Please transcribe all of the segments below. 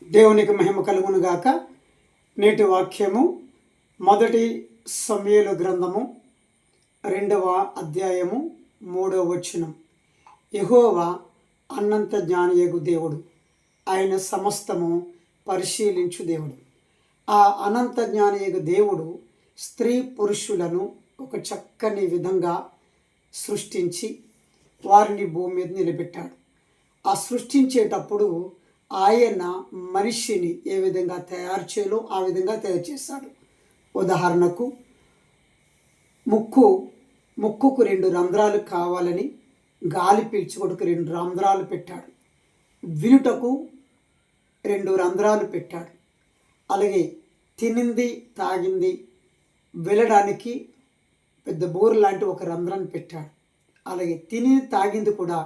దేవునికి మహిమ కలుగును గాక. నేటి వాక్యము మొదటి సమూయేలు గ్రంథము 2వ అధ్యాయము 3వ వచనం. యెహోవా అనంత జ్ఞానియగు దేవుడు, ఆయన సమస్తము పరిశీలించు దేవుడు. ఆ అనంత జ్ఞానియగు దేవుడు స్త్రీ పురుషులను ఒక చక్కని విధంగా సృష్టించి వారిని భూమి మీద నిలబెట్టాడు. ఆ సృష్టించేటప్పుడు ఆయన మనిషిని ఏ విధంగా తయారు చేయాలో ఆ విధంగా తయారు చేశాడు. ఉదాహరణకు ముక్కుకు 2 రంధ్రాలు కావాలని గాలి పీల్చుకోవడానికి 2 రంధ్రాలు పెట్టాడు. వినుటకు 2 రంధ్రాలు పెట్టాడు. అలాగే తినింది తాగింది వెళ్ళడానికి పెద్ద బోరు లాంటి ఒక రంధ్రాన్ని పెట్టాడు. అలాగే తిని తాగింది కూడా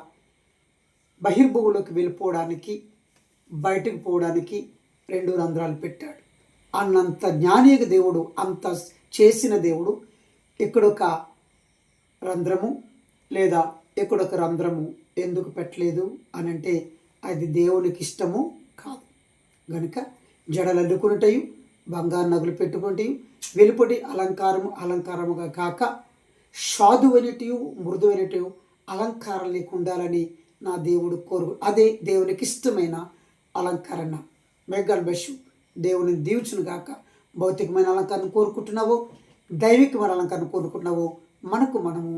బహిర్భూమిలోకి వెళ్ళిపోవడానికి బయటకు పోవడానికి 2 రంధ్రాలు పెట్టాడు. అన్నంత జ్ఞానియగు దేవుడు, అంత చేసిన దేవుడు ఇక్కడొక రంధ్రము లేదా ఇక్కడొక రంధ్రము ఎందుకు పెట్టలేదు అని అంటే అది దేవునికి ఇష్టము కాదు. గనుక జడలు అల్లుకునిటయు బంగారు నగులు పెట్టుకుంటే వెలుపటి అలంకారముగా కాక సాధువైనటియు మృదువైనటియు అలంకారం లేకుండాలని నా దేవుడు అదే దేవునికి ఇష్టమైన అలంకరణ. మేఘాల్ బెషు దేవుని దీవుచును గాక. భౌతికమైన అలంకరణ కోరుకుంటున్నావో, దైవికమైన అలంకరణ కోరుకుంటున్నావో మనము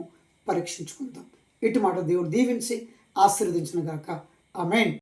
పరీక్షించుకుందాం. ఇటు మాట దేవుడు దీవించి ఆశీర్వదించును గాక. ఆమేన్.